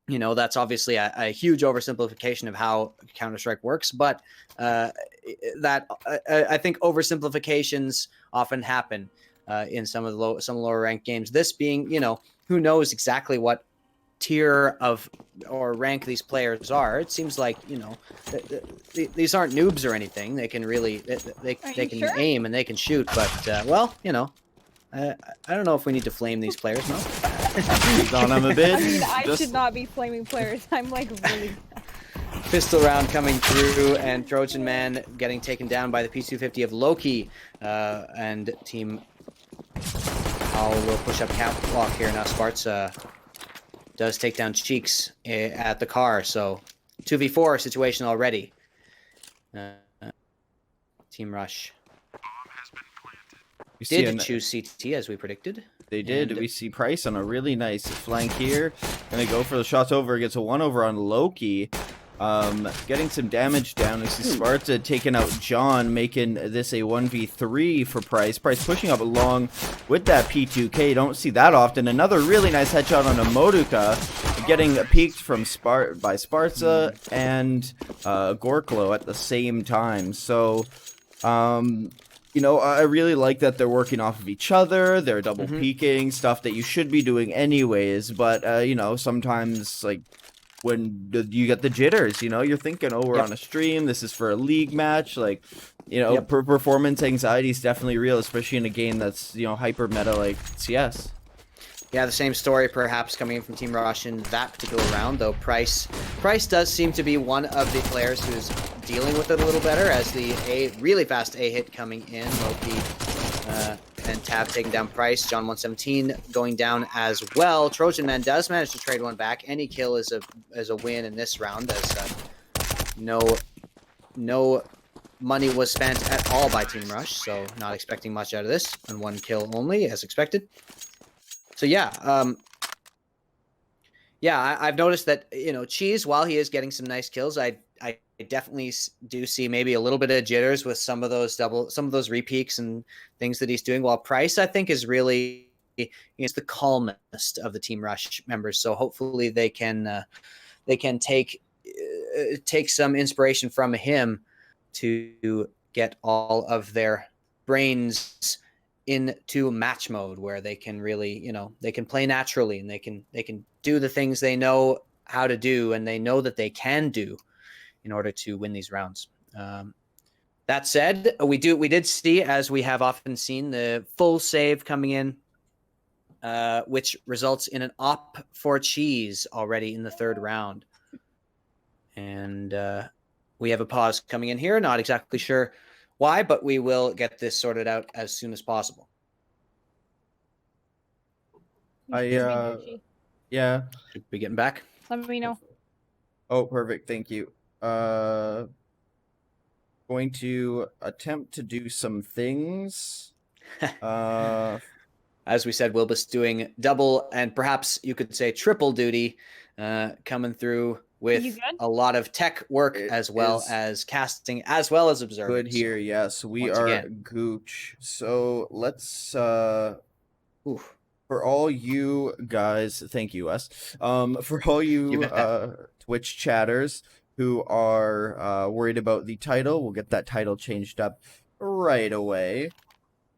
That's obviously a huge oversimplification of how Counter-Strike works, but I think oversimplifications often happen in some lower ranked games. This being, who knows exactly what tier of or rank these players are. It seems like these aren't noobs or anything. They can really they can sure? aim and they can shoot, but I don't know if we need to flame these players. No. On them a bit. I mean, I should not be flaming players. I'm like really. Pistol round coming through, and Trojan Man getting taken down by the P250 of Loki, and Team Howl will push up catwalk here. Now Spzrta does take down Cheeks at the car, so 2v4 situation already. Team Rush did choose CT as we predicted. They did. We see Price on a really nice flank here. Gonna go for the shots over. Gets a 1-over on Loki. Getting some damage down. We see Spzrta taking out John, making this a 1v3 for Price. Price pushing up along with that P2K. Don't see that often. Another really nice headshot on a Moduca. Getting peeked from by Spzrta and Gorclo at the same time. So, I really like that they're working off of each other. They're double peeking, stuff that you should be doing anyways. But, sometimes, like, when you get the jitters, you're thinking, oh, we're on a stream. This is for a league match. Like, performance anxiety is definitely real, especially in a game that's, hyper meta like CS. Yeah, the same story perhaps coming in from Team Rush in that particular round, though Price does seem to be one of the players who's dealing with it a little better, as the really fast A hit coming in. Loki and Tab taking down Price. John 117 going down as well. Trojan Man does manage to trade one back. Any kill is a win in this round, as no money was spent at all by Team Rush, so not expecting much out of this, and one kill only as expected. So I've noticed that Cheese, while he is getting some nice kills, I definitely do see maybe a little bit of jitters with some of those repeaks and things that he's doing. While Price, I think, is really the calmest of the Team Rush members. So hopefully they can take some inspiration from him to get all of their brains into match mode, where they can really, they can play naturally, and they can do the things they know how to do and they know that they can do in order to win these rounds. That said, we did see, as we have often seen, the full save coming in, which results in an op for Cheese already in the third round. And we have a pause coming in here. Not exactly sure why, but we will get this sorted out as soon as possible. Yeah. Should be getting back. Let me know. Oh, perfect. Thank you. Going to attempt to do some things. As we said, Wilbus doing double and perhaps you could say triple duty, coming through with a lot of tech work as well as casting, as well as observing. Good here, yes. We are Gooch. So let's for all you guys, thank you, Wes. For all you Twitch chatters who are worried about the title, we'll get that title changed up right away.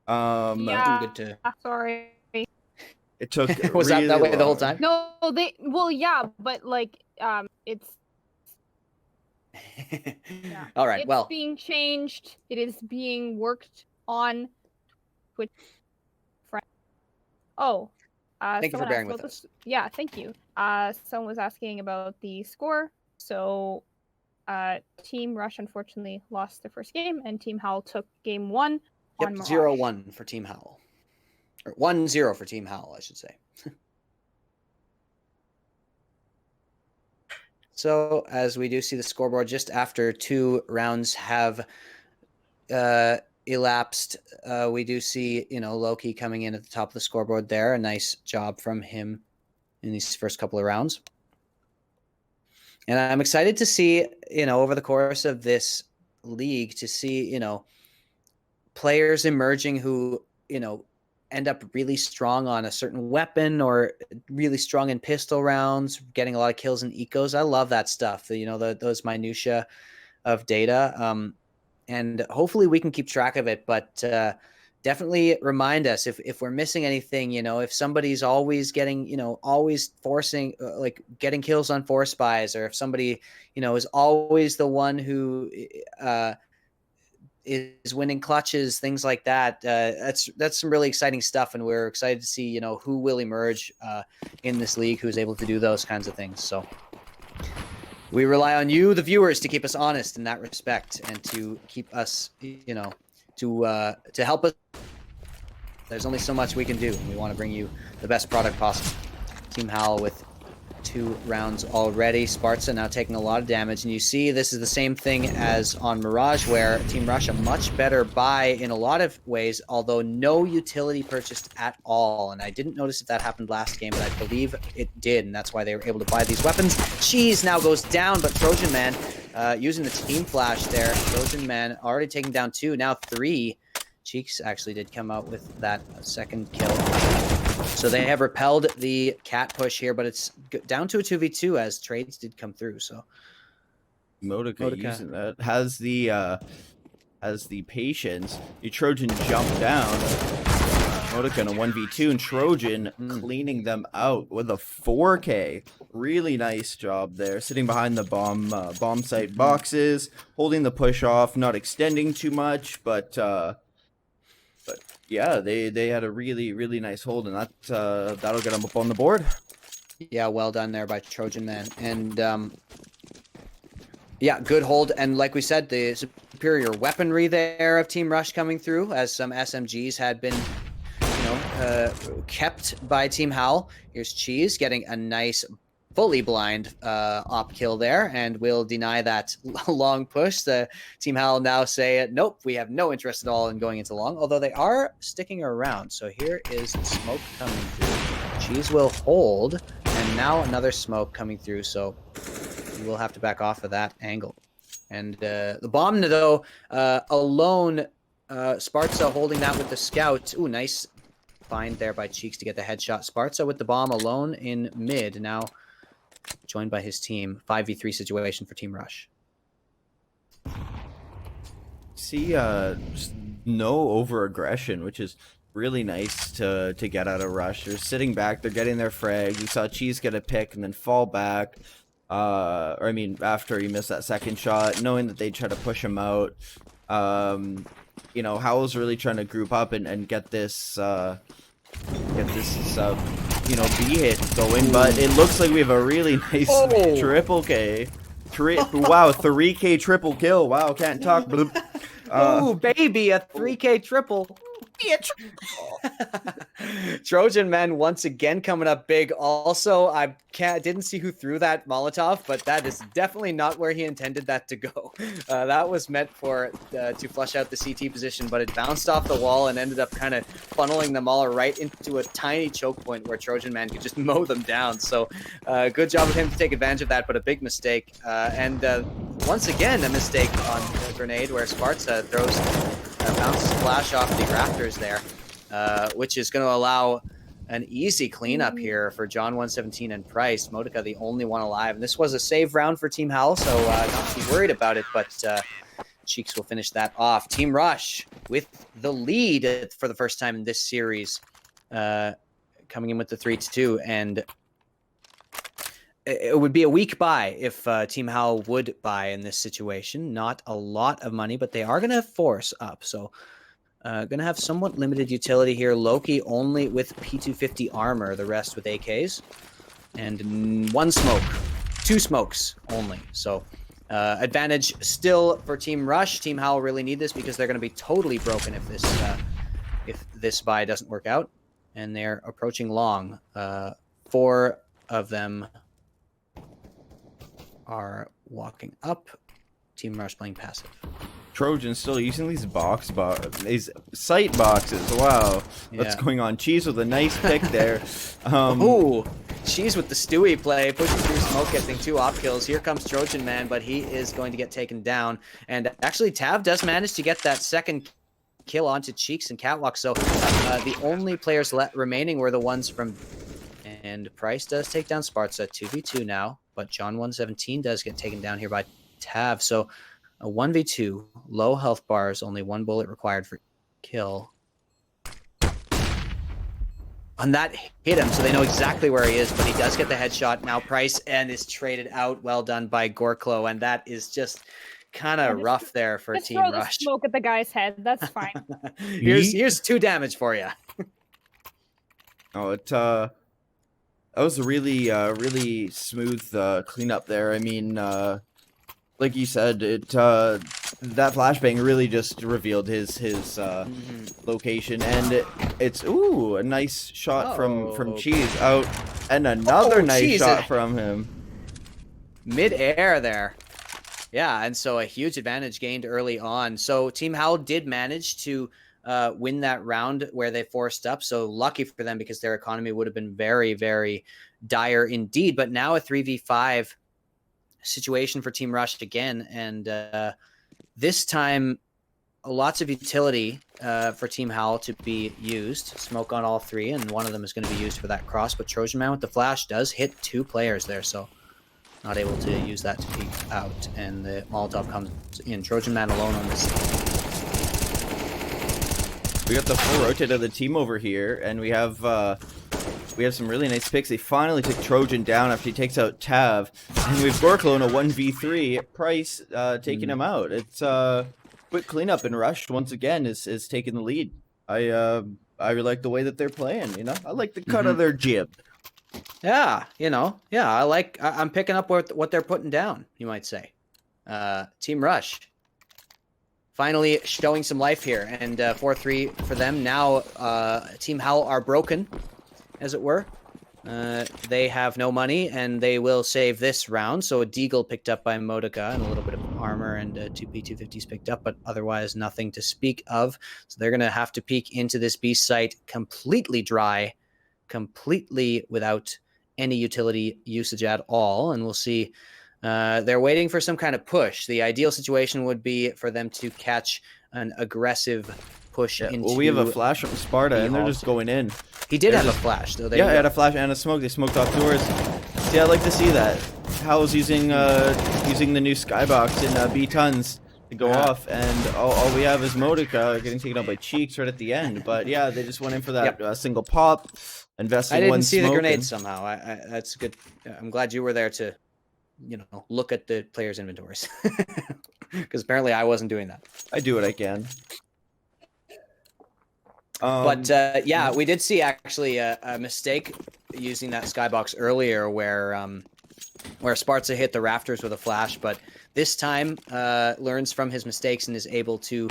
Sorry. It took was really that way long. the whole time? No, but like it's all right. It's being changed. It is being worked on. Twitch. Oh, thank you for bearing with us. Yeah, thank you. Someone was asking about the score. So, Team Rush unfortunately lost their first game, and Team Howl took game 1 on Mirage. 0-1 for Team Howl. Or 1-0 for Team Howl, I should say. So, as we do see the scoreboard, just after 2 rounds have elapsed, we do see, Loki coming in at the top of the scoreboard there. A nice job from him in these first couple of rounds. And I'm excited to see, over the course of this league, to see, players emerging who, end up really strong on a certain weapon or really strong in pistol rounds, getting a lot of kills and ecos. I love that stuff. Those minutia of data. And hopefully we can keep track of it, but definitely remind us if we're missing anything, if somebody's always getting, always forcing, like getting kills on force buys, or if somebody, is always the one who is winning clutches, things like that. That's some really exciting stuff, and we're excited to see, who will emerge in this league who's able to do those kinds of things. So we rely on you, the viewers, to keep us honest in that respect, and to keep us, to help us. There's only so much we can do, and we want to bring you the best product possible. Team Howl with 2 rounds already. Spzrta now taking a lot of damage, and you see this is the same thing as on Mirage, where Team Rush a much better buy in a lot of ways, although no utility purchased at all. And I didn't notice if that happened last game, but I believe it did, and that's why they were able to buy these weapons. Cheese now goes down, but Trojan Man using the team flash there. Trojan Man already taking down 2, now 3. Cheeks actually did come out with that second kill. So they have repelled the cat push here, but it's down to a 2v2 as trades did come through. So Moduca using that has the patience. The Trojan jumped down. Moduca in a 1v2, and Trojan cleaning them out with a 4K. Really nice job there, sitting behind the bomb site boxes, holding the push off, not extending too much, but yeah, they had a really nice hold, and that'll get them up on the board. Yeah, well done there by Trojan Man. And yeah, good hold. And like we said, the superior weaponry there of Team Rush coming through, as some SMGs had been, kept by Team Howl. Here's Cheese getting a nice fully blind op kill there, and will deny that long push. The Team Howl now say, nope, we have no interest at all in going into long, although they are sticking around. So here is smoke coming through. Cheese will hold, and now another smoke coming through, so we'll have to back off of that angle. And the bomb, though, alone, Spzrta holding that with the scout. Ooh, nice find there by Cheeks to get the headshot. Spzrta with the bomb alone in mid, now joined by his team. 5v3 situation for Team Rush. See, just no over-aggression, which is really nice to get out of Rush. They're sitting back, they're getting their frag. You saw Cheese get a pick and then fall back. After he missed that second shot, knowing that they'd try to push him out. Howl's really trying to group up and get this B hit going, but it looks like we have a really nice triple K. Wow, 3K triple kill. Wow, can't talk. Ooh, baby, a 3K triple. Trojan Man once again coming up big. Also, I didn't see who threw that Molotov, but that is definitely not where he intended that to go. That was meant for to flush out the CT position, but it bounced off the wall and ended up kind of funneling them all right into a tiny choke point where Trojan Man could just mow them down. So good job of him to take advantage of that, but a big mistake. And once again, a mistake on the grenade where Spzrta bounces flash off the rafters there, which is going to allow an easy cleanup here for John 117 and Price. Moduca the only one alive, and this was a save round for Team Howl, so not too worried about it, but Cheeks will finish that off. Team Rush with the lead for the first time in this series, coming in with the 3-2, and it would be a weak buy if Team Howl would buy in this situation. Not a lot of money, but they are going to force up. So going to have somewhat limited utility here. Loki only with P250 armor, the rest with AKs. And 1 smoke. 2 smokes only. So advantage still for Team Rush. Team Howl really need this because they're going to be totally broken if this buy doesn't work out. And they're approaching long. 4 of them are walking up. Team Rush playing passive. Trojan still using these these sight boxes. Wow, Yeah. What's going on? Cheese with a nice pick there. Ooh, Cheese with the Stewie play, pushing through smoke, getting 2 op kills. Here comes Trojan Man, but he is going to get taken down. And actually, Tav does manage to get that second kill onto Cheeks and Catwalk. So the only players remaining were the ones from... And Price does take down Spzrta 2v2 now, but John 117 does get taken down here by Tav. So a 1v2, low health bars, only one bullet required for kill. And that hit him, so they know exactly where he is, but he does get the headshot. Now Price and is traded out. Well done by Gorclo, and that is just kind of rough there for Team throw Rush. The smoke at the guy's head. That's fine. here's 2 damage for you. Oh, that was a really smooth cleanup there. I mean, like you said, that flashbang really just revealed his location, and it's a nice shot from Cheese out, and another nice shot from him. Mid-air there. Yeah, and so a huge advantage gained early on. So Team Howl did manage to win that round where they forced up. So lucky for them, because their economy would have been very, very dire indeed. But now a 3v5 situation for Team Rush again. And this time, lots of utility for Team Howl to be used. Smoke on all 3, and one of them is going to be used for that cross. But Trojan Man with the flash does hit 2 players there, so not able to use that to peek out. And the Molotov comes in. Trojan Man alone on this. We got the full rotate of the team over here, and we have some really nice picks. They finally took Trojan down after he takes out Tav, and we have Gorclo in a 1v3. Price taking him out. It's quick cleanup, and Rush once again is taking the lead. I really like the way that they're playing. You know, I like the cut of their jib. Yeah, I'm picking up what they're putting down, you might say. Team Rush finally showing some life here, and 4-3 for them. Now Team Howl are broken, as it were. They have no money, and they will save this round. So a Deagle picked up by Moduca, and a little bit of armor, and 2 P250s picked up, but otherwise nothing to speak of. So they're going to have to peek into this B site completely dry, completely without any utility usage at all. And we'll see. They're waiting for some kind of push. The ideal situation would be for them to catch an aggressive push into... Well, we have a flash from Spzrta, and they're just going in. He did have a flash, though. He had a flash and a smoke. They smoked off doors. See, I'd like to see that. Howl's using the new skybox in B tons to go off, and all we have is Moduca getting taken out by Cheeks right at the end. But yeah, they just went in for that single pop, investing one smoke. I didn't see the grenade somehow. That's good. I'm glad you were there to, look at the players' inventories, because apparently I wasn't doing that. I do what I can. But we did see actually a mistake using that skybox earlier, where Spzrta hit the rafters with a flash, but this time learns from his mistakes and is able to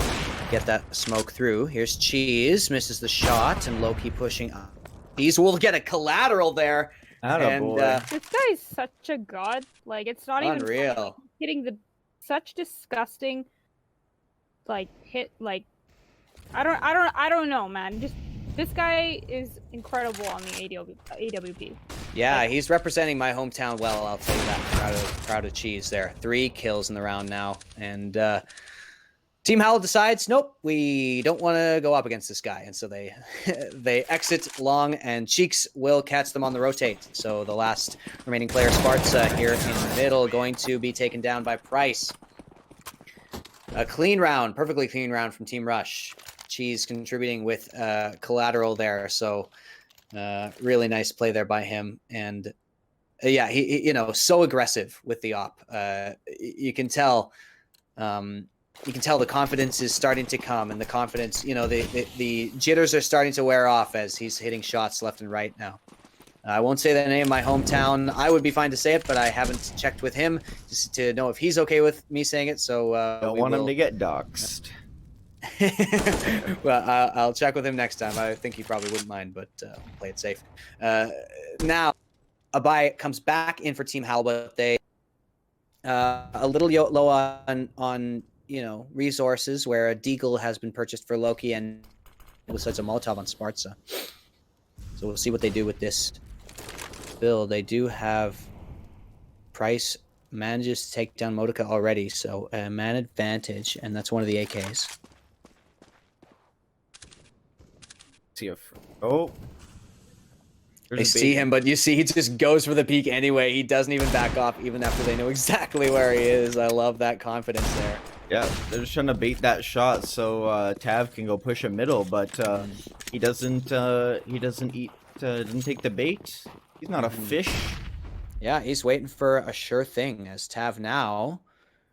get that smoke through. Here's Cheese, misses the shot, and Loki pushing up. Cheese will get a collateral there. And this guy's such a god. Like, it's not even unreal. Funny. Hitting such disgusting hit. Like, I don't know, man. Just this guy is incredible on the AWP. Yeah, he's representing my hometown well. I'll tell you that. Proud of Cheese there. 3 kills in the round now, and Team Howl decides, nope, we don't want to go up against this guy, and so they exit long, and Cheeks will catch them on the rotate. So the last remaining player, Spzrta, here in the middle, going to be taken down by Price. A clean round, perfectly clean round from Team Rush. Cheese contributing with collateral there, so really nice play there by him. And yeah, he so aggressive with the op. You can tell. You can tell the confidence is starting to come, and the confidence, the jitters are starting to wear off as he's hitting shots left and right now. I won't say the name of my hometown. I would be fine to say it, but I haven't checked with him just to know if he's okay with me saying it. So don't want him to get doxxed. Well, I'll check with him next time. I think he probably wouldn't mind, but play it safe. Now, Abai comes back in for Team Howl, but they a little low on resources, where a Deagle has been purchased for Loki, and besides a Molotov on Spzrta. So we'll see what they do with this build. They do have Price manages to take down Moduca already, so man advantage, and that's one of the AKs. See if oh. They see him, but you see he just goes for the peak anyway. He doesn't even back off, even after they know exactly where he is. I love that confidence there. Yeah, they're just trying to bait that shot so Tav can go push a middle, but he doesn't doesn't take the bait. He's not a fish. Yeah, he's waiting for a sure thing as Tav now.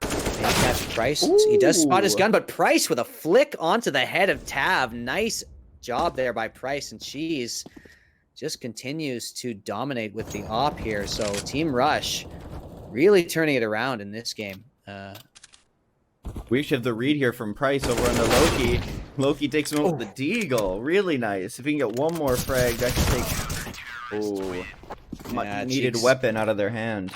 They catch Price. Ooh. He does spot his gun, but Price with a flick onto the head of Tav. Nice job there by Price, and Cheese just continues to dominate with the op here. So Team Rush really turning it around in this game. We actually have the read here from Price over on the Loki. Loki takes him out with the deagle. Really nice. If we can get one more frag, that could take much needed Cheeks. weapon out of their hand.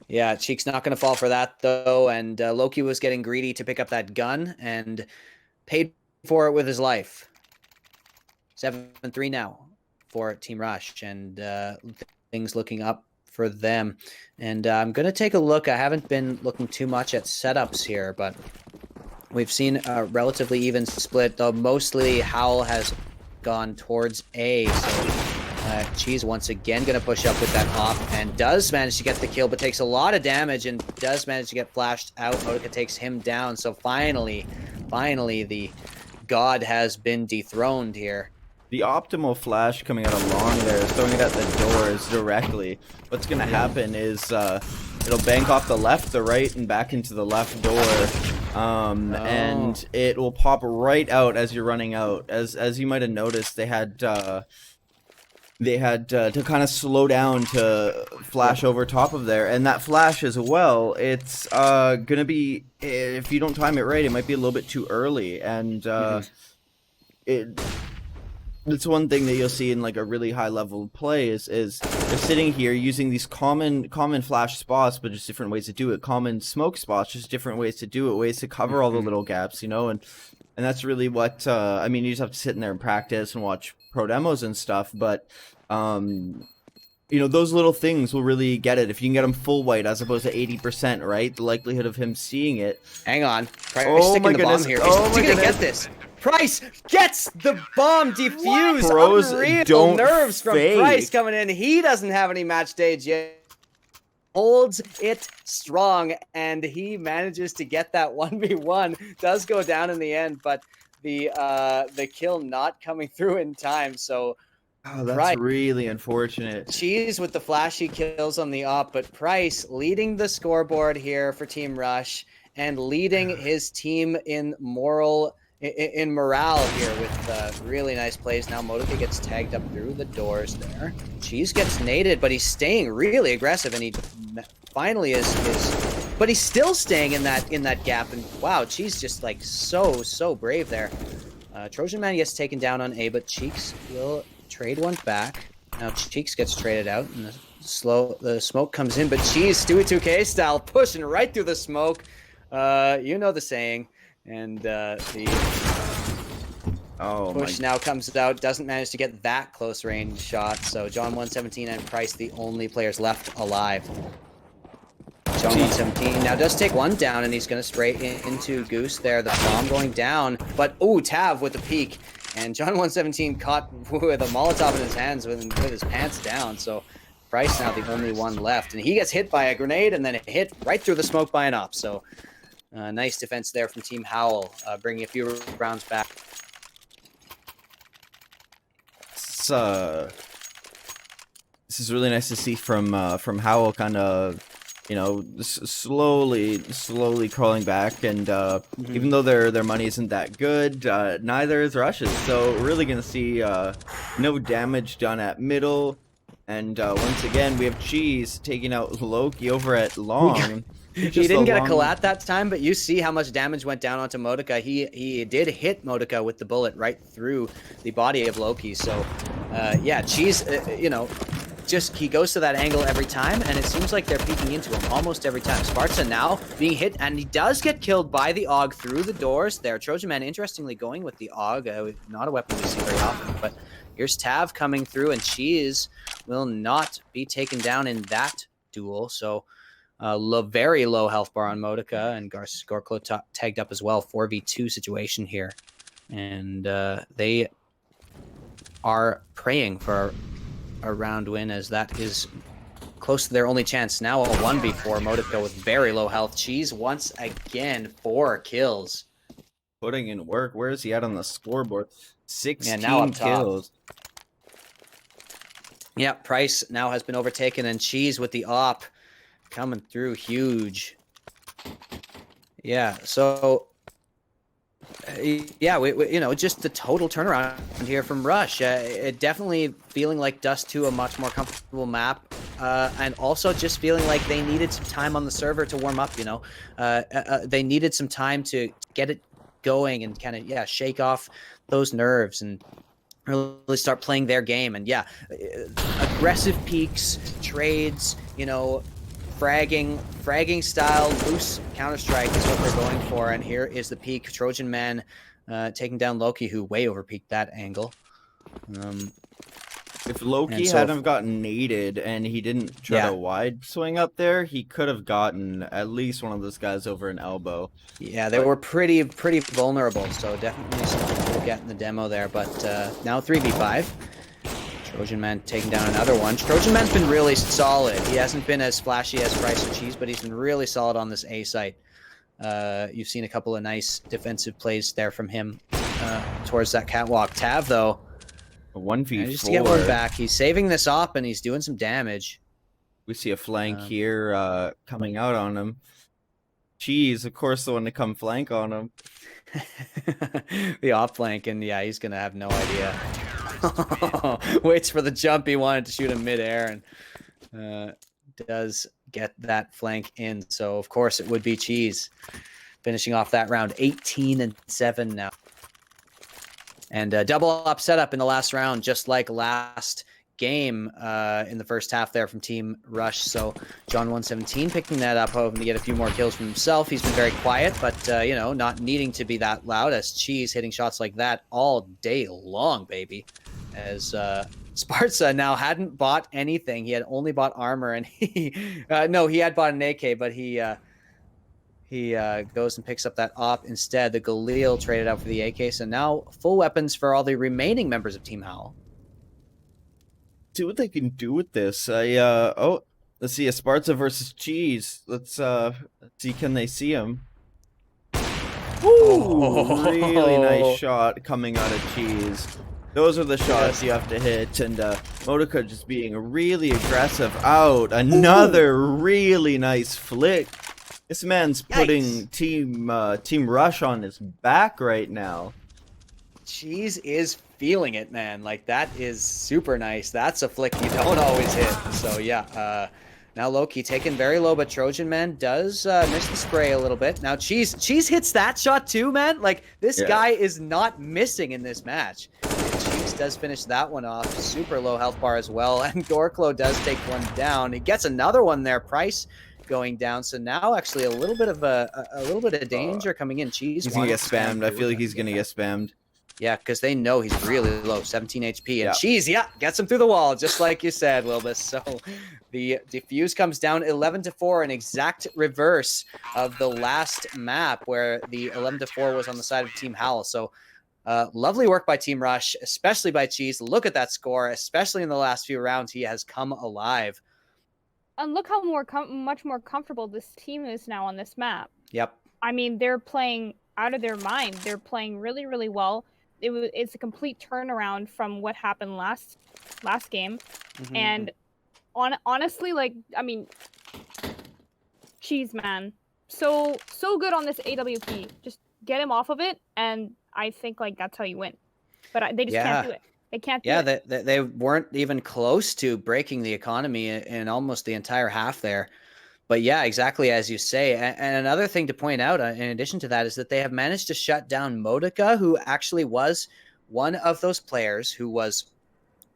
Yeah, Cheek's not going to fall for that, though. And Loki was getting greedy to pick up that gun and paid for it with his life. 7-3 now for Team Rush, and things looking up for them. And I'm going to take a look. I haven't been looking too much at setups here, but we've seen a relatively even split, though mostly Howl has gone towards A. So Cheese once again going to push up with that op and does manage to get the kill, but takes a lot of damage and does manage to get flashed out. Moduca takes him down. So finally, the god has been dethroned here. The optimal flash coming out of long there is throwing it at the doors directly. What's going to happen is it'll bank off the left, the right, and back into the left door. And it will pop right out as you're running out. As you might have noticed, they had to kind of slow down to flash over top of there. And that flash as well, it's going to be, if you don't time it right, it might be a little bit too early. And it's one thing that you'll see in like a really high level play is they're sitting here using these common flash spots, but just different ways to do it. Common smoke spots, just different ways to do it, ways to cover all the little gaps, you know. And that's really what I mean. You just have to sit in there and practice and watch pro demos and stuff. But you know, those little things will really get it if you can get him full white as opposed to 80%, right? The likelihood of him seeing it. Hang on, Price sticking the bomb here. Is he gonna get this? Price gets the bomb defused. Pros Unreal don't nerves from fake. Price coming in. He doesn't have any match stage yet. Holds it strong, and he manages to get that 1v1. Does go down in the end, but the kill not coming through in time. So that's Price, really unfortunate. Cheese with the flashy kills on the op, but Price leading the scoreboard here for Team Rush and leading his team in morale here with really nice plays. Now Moduca gets tagged up through the doors there. Cheese gets naded, but he's staying really aggressive, and he finally is but he's still staying in that gap. And wow, Cheese just like so brave there. Trojan Man gets taken down on A, but Cheeks will trade one back. Now Cheeks gets traded out, and the smoke comes in, but Cheese Stewie 2K style pushing right through the smoke. You know the saying. And the push now comes out, doesn't manage to get that close range shot. So John 117 and Price, the only players left alive. John 117 now does take one down, and he's going to spray into Goose there. The bomb going down, but Tav with the peek. And John 117 caught with a Molotov in his hands with his pants down. So Price now the only one left. And he gets hit by a grenade and then hit right through the smoke by an op. So nice defense there from Team Howl, bringing a few rounds back. This is really nice to see from Howl, kind of, you know, slowly crawling back, and even though their money isn't that good, neither is Rush's. So we're really gonna see no damage done at middle, and once again we have Cheese taking out Loki over at long. He didn't get a collat that time, but you see how much damage went down onto Moduca. He did hit Moduca with the bullet right through the body of Loki. So, yeah, Cheese, you know, just he goes to that angle every time, and it seems like they're peeking into him almost every time. Spzrta now being hit, and he does get killed by the AUG through the doors there. Trojan Man, interestingly, going with the AUG, not a weapon we see very often, but here's Tav coming through, and Cheese will not be taken down in that duel. So, very low health bar on Moduca, and Gorclo tagged up as well. 4v2 situation here, and they are praying for a round win, as that is close to their only chance. Now a 1v4, Moduca with very low health. Cheese once again, 4 kills. Putting in work. Where is he at on the scoreboard? 16 now up top. kills. Yeah, Price now has been overtaken, and Cheese with the op coming through huge. Yeah, so yeah, we you know, just the total turnaround here from Rush. It definitely feeling like Dust 2 a much more comfortable map, and also just feeling like they needed some time on the server to warm up. You know, they needed some time to get it going and kind of shake off those nerves and really start playing their game. And aggressive peaks, trades, you know, fragging style, loose Counter-Strike is what they're going for. And here is the peak. Trojan Man taking down Loki, who way overpeaked that angle. If Loki hadn't gotten naded and he didn't try to wide swing up there, he could have gotten at least one of those guys over an elbow. Yeah, they were pretty vulnerable, so definitely something to get in the demo there. But now 3v5. Trojan Man taking down another one. Trojan Man's been really solid. He hasn't been as flashy as Price or Cheese, but he's been really solid on this A site. You've seen a couple of nice defensive plays there from him towards that catwalk. Tav, though, a 1v4. Just to get one back. He's saving this op, and he's doing some damage. We see a flank here coming out on him. Cheese, of course, the one to come flank on him. The off flank, and he's going to have no idea. Waits for the jump. He wanted to shoot him midair, and does get that flank in. So, of course, it would be Cheese finishing off that round. 18-7 now. And double up setup in the last round, just like last game in the first half there from Team Rush. So John 117 picking that up, hoping to get a few more kills from himself. He's been very quiet, but you know, not needing to be that loud, as Cheese hitting shots like that all day long, baby. As Spzrta now hadn't bought anything. He had only bought armor, and he had bought an AK, but he goes and picks up that op instead. The Galil traded out for the AK, so now full weapons for all the remaining members of Team Howl. See what they can do with this. Let's see, a Spzrta versus Cheese. Let's see, can they see him? Ooh, really nice shot coming out of Cheese. Those are the shots you have to hit, and Moduca just being really aggressive out. Another really nice flick. This man's putting Team Rush on his back right now. Cheese is feeling it, man. Like, that is super nice. That's a flick you don't always hit. So now Loki taken very low, but Trojan Man does miss the spray a little bit. Now Cheese hits that shot too, man. Like, this guy is not missing in this match. And Cheese does finish that one off. Super low health bar as well, and Gorclo does take one down. He gets another one there. Price going down, so now actually a little bit of danger coming in. Cheese, he's gonna get spammed. I feel like he's gonna get spammed. Yeah, because they know he's really low, 17 HP. And Cheese, gets him through the wall, just like you said, Wilbus. So the defuse comes down 11-4, an exact reverse of the last map where the 11-4 was on the side of Team Howl. So lovely work by Team Rush, especially by Cheese. Look at that score, especially in the last few rounds. He has come alive. And look how much more comfortable this team is now on this map. Yep. I mean, they're playing out of their mind. They're playing really, really well. It's a complete turnaround from what happened last game. Mm-hmm. And honestly, like, I mean, Cheese, man, so good on this AWP. Just get him off of it, and I think like that's how you win. But they just can't do it. They can't do it. They weren't even close to breaking the economy in almost the entire half there. But yeah, exactly as you say. And another thing to point out, in addition to that, is that they have managed to shut down Moduca, who actually was one of those players who was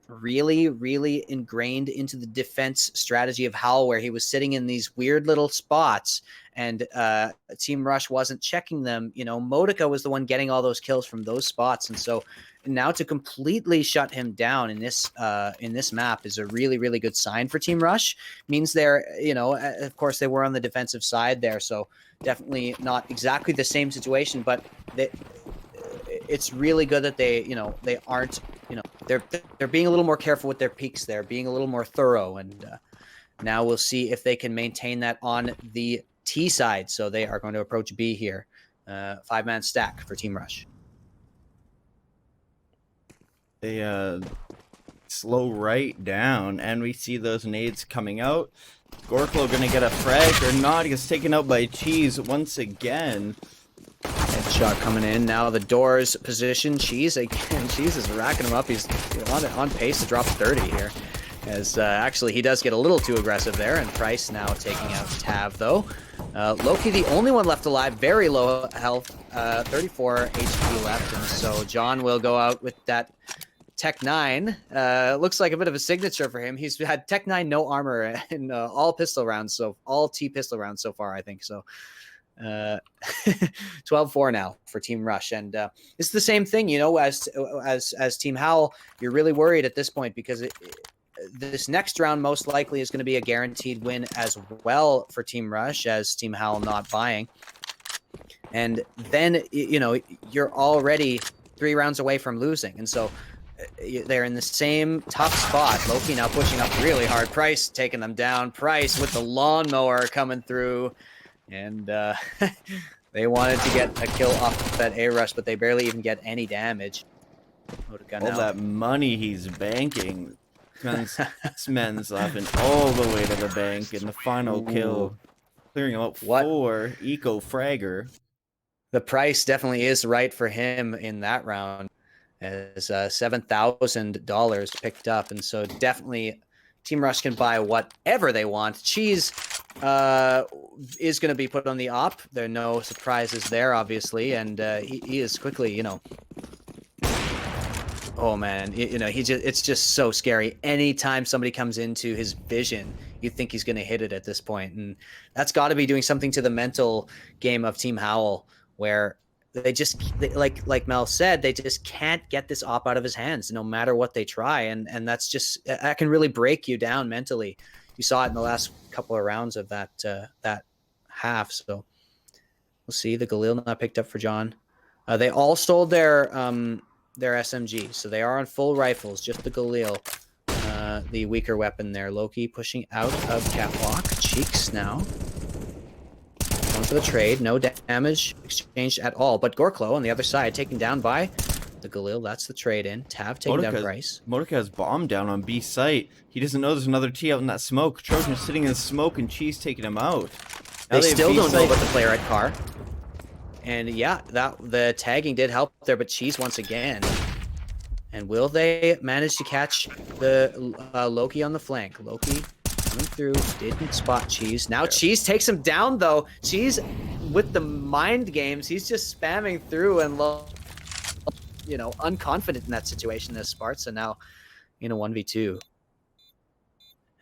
really, really ingrained into the defense strategy of Howl, where he was sitting in these weird little spots, and Team Rush wasn't checking them. You know, Moduca was the one getting all those kills from those spots, and so now to completely shut him down in this map is a really, really good sign for Team Rush. Means they're, you know, of course they were on the defensive side there, so definitely not exactly the same situation, but it's really good that they, they aren't, they're being a little more careful with their peaks there, being a little more thorough. And now we'll see if they can maintain that on the T side. So they are going to approach B here. 5-man stack for Team Rush. They slow right down, and we see those nades coming out. Gorclo gonna get a frag or not. He gets taken out by Cheese once again. Headshot coming in. Now the doors position. Cheese again. Cheese is racking him up. He's on pace to drop 30 here. As actually he does get a little too aggressive there, and Price now taking out Tav though. Loki, the only one left alive, very low health, 34 HP left, and so John will go out with that Tech 9. Looks like a bit of a signature for him. He's had Tech 9 no armor in all pistol rounds, so all T pistol rounds so far, I think. So 12-4 now for Team Rush, and it's the same thing, as Team Howl. You're really worried at this point because this next round most likely is going to be a guaranteed win as well for Team Rush, as Team Howl not buying. And then, you're already 3 rounds away from losing. And so they're in the same tough spot. Loki now pushing up really hard. Price taking them down. Price with the lawnmower coming through. And they wanted to get a kill off that A-Rush, but they barely even get any damage. Moduca all that money he's banking. This man's laughing all the way to the bank in the final kill, clearing him out 4 eco fragger. The price definitely is right for him in that round, as $7,000 picked up, and so definitely Team Rush can buy whatever they want. Cheese is going to be put on the op. There are no surprises there, obviously, and he is quickly, oh man, it's just so scary. Anytime somebody comes into his vision, you think he's going to hit it at this point. And that's got to be doing something to the mental game of Team Howl, where they like Mel said, they just can't get this op out of his hands no matter what they try. And that can really break you down mentally. You saw it in the last couple of rounds of that half. So we'll see. The Galil not picked up for John. They all stole their SMG, so they are on full rifles, just the Galil, the weaker weapon there. Loki pushing out of Catwalk. Cheeks now. Going for the trade. No damage exchanged at all, but Gorclo on the other side taken down by the Galil. That's the trade in. Tav taking down Bryce. Moduca has bomb down on B site. He doesn't know there's another T out in that smoke. Trojan sitting in the smoke and Cheese taking him out. They still don't know about the player at car. And yeah, the tagging did help there, but Cheese once again. And will they manage to catch the Loki on the flank? Loki coming through, didn't spot Cheese. Now Cheese takes him down though. Cheese with the mind games, he's just spamming through and unconfident in that situation as Spzrta now in a 1v2.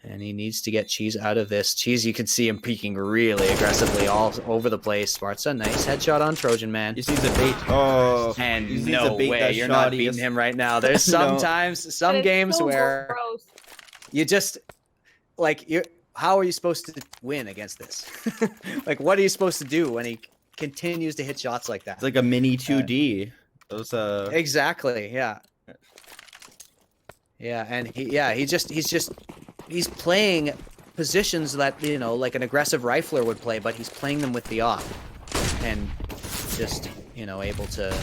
And he needs to get Cheese out of this. Cheese, you can see him peeking really aggressively all over the place. Spzrta, nice headshot on Trojan Man. He sees a bait. Oh, and no way, you're not beating him right now. There's sometimes some games where you just how are you supposed to win against this? Like, what are you supposed to do when he continues to hit shots like that? It's like a mini 2D. Exactly. Yeah. Yeah, and he's playing positions that, like an aggressive rifler would play, but he's playing them with the op. And just, able to...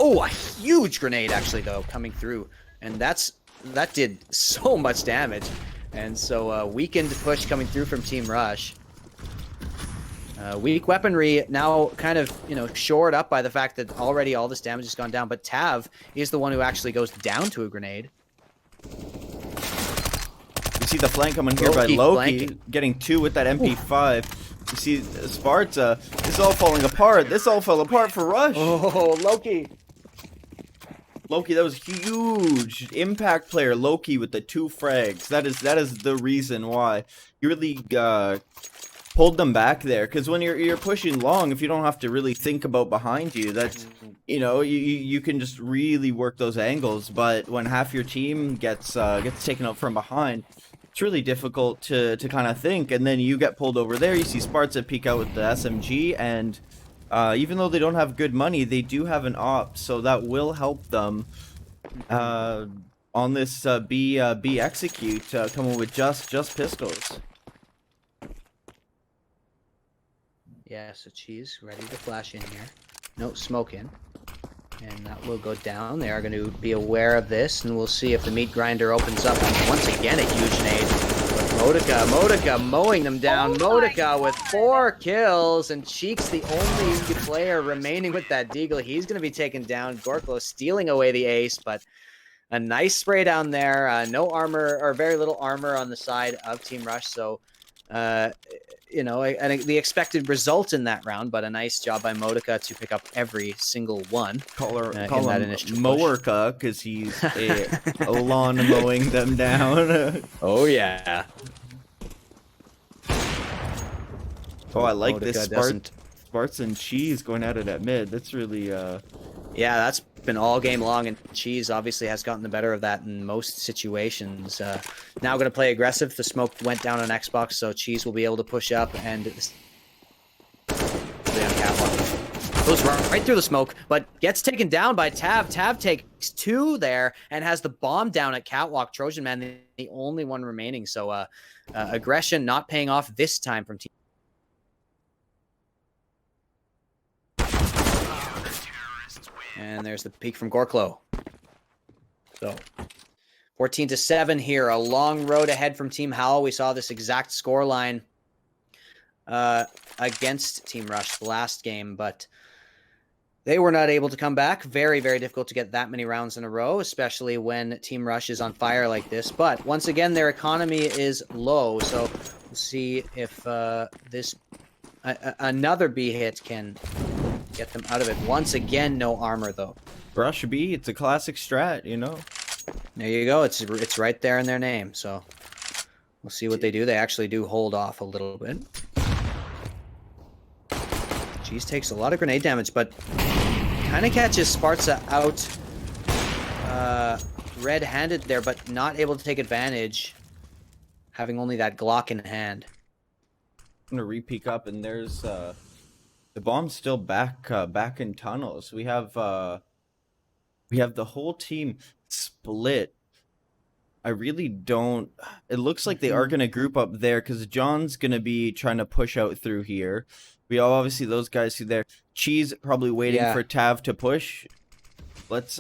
Oh, a huge grenade, actually, though, coming through. And that did so much damage. And so, weakened push coming through from Team Rush. Weak weaponry now kind of, shored up by the fact that already all this damage has gone down. But Tav is the one who actually goes down to a grenade. You see the flank coming here by Loki, getting 2 with that MP5. You see Spzrta. This is all falling apart. This all fell apart for Rush. Oh, Loki. Loki, that was huge. Impact player Loki with the 2 frags. That is the reason why. You really pulled them back there, because when you're pushing long, if you don't have to really think about behind you, that's you can just really work those angles. But when half your team gets taken out from behind, it's really difficult to kind of think. And then you get pulled over there. You see Spzrta peek out with the SMG, and Even though they don't have good money, they do have an op, so that will help them on this B execute, coming with just pistols. Yeah, so Cheese ready to flash in here. No smoke in. And that will go down. They are going to be aware of this, and we'll see if the meat grinder opens up. And once again, a huge nade. But Moduca mowing them down. Moduca with 4 kills, and Cheek's the only player remaining with that deagle. He's going to be taken down. Gorclo stealing away the ace, but a nice spray down there. No armor, or very little armor on the side of Team Rush, so you know, the expected result in that round, but a nice job by Moduca to pick up every single one. Call him Mowerka, because he's a lawn mowing them down. Oh, yeah. Oh, I like this Sparts and Cheese going at it at mid. That's really... Yeah, that's been all game long, and Cheese obviously has gotten the better of that in most situations. Now going to play aggressive. The smoke went down on Xbox, so Cheese will be able to push up and goes right through the smoke, but gets taken down by Tav. Tav takes 2 there and has the bomb down at Catwalk. Trojan Man, the only one remaining. So aggression not paying off this time from Team. And there's the peak from Gorclo. So 14-7 here. A long road ahead from Team Howl. We saw this exact scoreline against Team Rush the last game, but they were not able to come back. Very, very difficult to get that many rounds in a row, especially when Team Rush is on fire like this. But once again, their economy is low, so we'll see if another B hit can get them out of it. Once again, no armor though. Rush B, it's a classic strat, you know. There you go. It's right there in their name. So we'll see what they do. They actually do hold off a little bit. Cheese takes a lot of grenade damage, but kind of catches Spzrta out red-handed there, but not able to take advantage, having only that Glock in hand. I'm gonna re-peek up, and there's the bomb's still back in tunnels. We have the whole team split. I really don't. It looks like they are gonna group up there because John's gonna be trying to push out through here. We all obviously those guys through there. Cheese probably waiting for Tav to push. Let's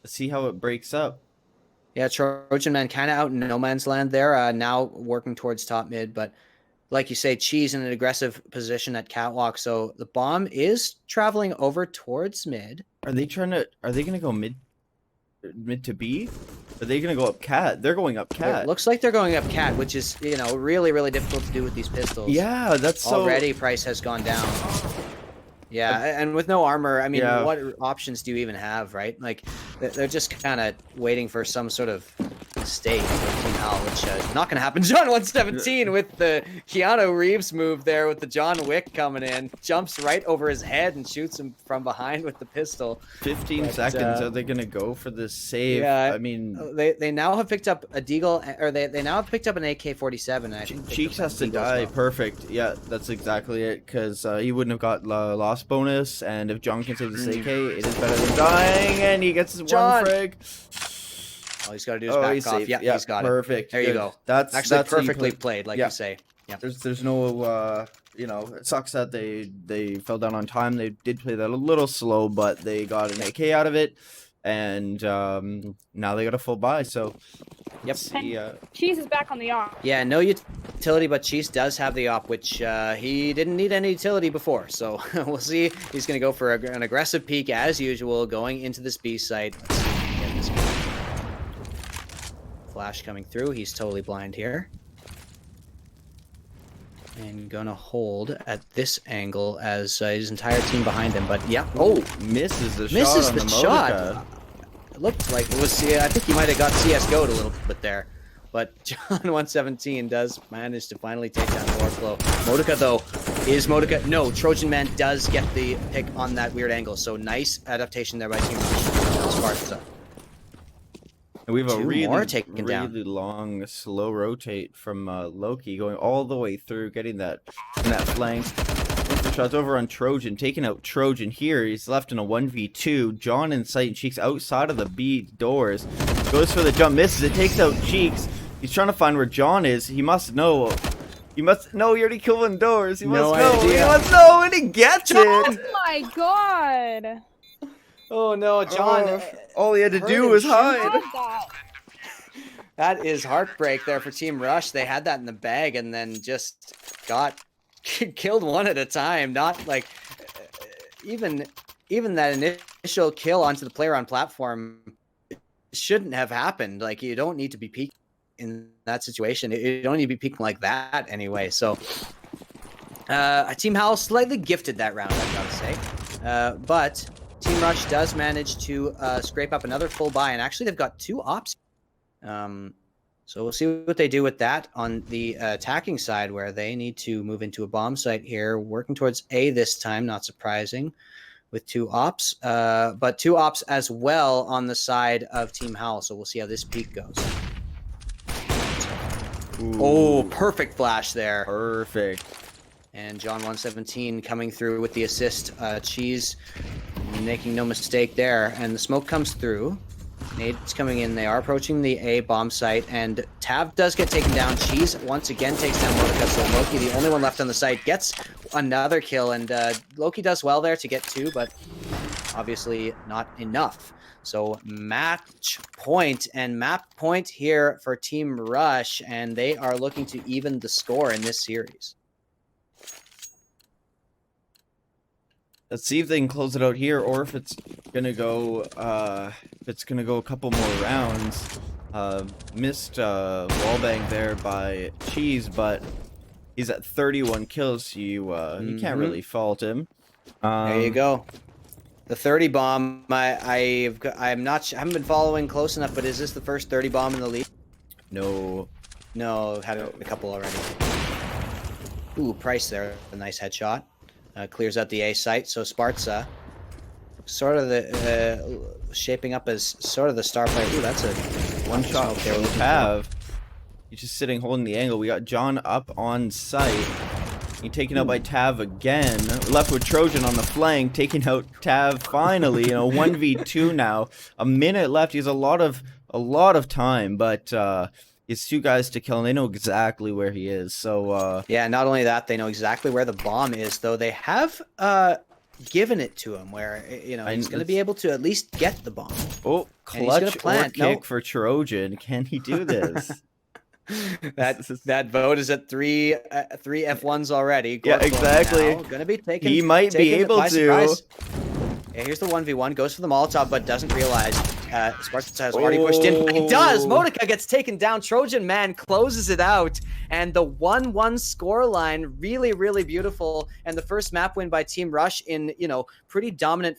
see how it breaks up. Yeah, Trojan Man kind of out in no man's land there. Now working towards top mid, but like you say, Cheese in an aggressive position at Catwalk. So the bomb is traveling over towards mid. Are they gonna go mid to B? Are they gonna go up Cat? They're going up Cat. It looks like they're going up Cat, which is, you know, really, really difficult to do with these pistols. Yeah, that's already price has gone down. Yeah, and with no armor, I mean, what options do you even have, right? Like, they're just kind of waiting for some sort of mistake for Team Howl, which is not going to happen. John 117 with the Keanu Reeves move there with the John Wick coming in. Jumps right over his head and shoots him from behind with the pistol. 15 seconds. Are they going to go for this save? Yeah, I mean... They now have picked up a deagle, or they now have picked up an AK-47. I think Cheeks has to die. Well. Perfect. Yeah, that's exactly it, because he wouldn't have got loss bonus, and if John can save this AK, it is better than dying, and he gets his one frag. All he's got to do is back off. Yeah, he's got perfect. It. There you go. That's perfectly played, like you say. Yeah. There's no you know, it sucks that they fell down on time. They did play that a little slow, but they got an AK out of it, and now they got a full buy. So yep. Cheese is back on the op. Yeah, no utility, but Cheese does have the op, which he didn't need any utility before. So we'll see. He's going to go for an aggressive peek as usual, going into this B site. Let's see if we can get this guy. Flash coming through. He's totally blind here. And gonna hold at this angle as his entire team behind him. But yeah, misses the shot. It looked like it was. I think he might have got CS:GO'd a little bit there. But John 117 does manage to finally take down Gorclo. Moduca though is Moduca. No, Trojan Man does get the pick on that weird angle. So nice adaptation there by Team Spzrta. And we have a really long slow rotate from Loki going all the way through, getting that flank. Shots over on Trojan, taking out Trojan here. He's left in a 1v2. John in sight, and Cheeks outside of the B doors. Goes for the jump, misses it, takes out Cheeks. He's trying to find where John is. He must know. He must know. He already killed one doors. He must know. He must know, and he gets it. Oh my god. Oh no, John. All he had to do was hide. That is heartbreak there for Team Rush. They had that in the bag and then just got killed one at a time. Not like even that initial kill onto the player on platform shouldn't have happened. Like, you don't need to be peeking in that situation. You don't need to be peeking like that anyway. So Team Howl slightly gifted that round, I've got to say. But Team Rush does manage to scrape up another full buy, and actually they've got 2 ops. So we'll see what they do with that on the attacking side, where they need to move into a bomb site here, working towards A this time, not surprising, with 2 ops, but 2 ops as well on the side of Team Howl. So we'll see how this peak goes. Ooh. Oh, perfect flash there. Perfect. And John 117 coming through with the assist. Cheese making no mistake there, and the smoke comes through. Nade's coming in. They are approaching the A bomb site, and Tav does get taken down. Cheese once again takes down Moduca, so Loki, the only one left on the site, gets another kill, and Loki does well there to get 2, but obviously not enough. So match point, and map point here for Team Rush, and they are looking to even the score in this series. Let's see if they can close it out here, or if it's gonna go. A couple more rounds. Missed wallbang there by Cheese, but he's at 31 kills. So you can't really fault him. There you go. The 30 bomb. I haven't been following close enough, but is this the first 30 bomb in the league? No, had a couple already. Ooh, Price there, a nice headshot. Clears out the A site, so Spzrta sort of the shaping up as sort of the star player. Ooh, that's a one shot there with Tav. He's just sitting holding the angle. We got John up on site. He's taken out by Tav again. Left with Trojan on the flank, taking out Tav finally. 1v2 now. A minute left. He has a lot of time, but it's 2 guys to kill, and they know exactly where he is. So yeah, not only that, they know exactly where the bomb is, though they have given it to him where he's going to be able to at least get the bomb. Oh, clutch or kick for Trojan. Can he do this? that vote is at 3 F1s already. Gorclo, yeah, exactly. Gonna be taken. He might be able to. Surprise. Yeah, here's the 1v1. Goes for the Molotov, but doesn't realize Spzrta has already pushed in. He does! Moduca gets taken down. Trojan Man closes it out. And the 1-1 scoreline, really, really beautiful. And the first map win by Team Rush in, pretty dominant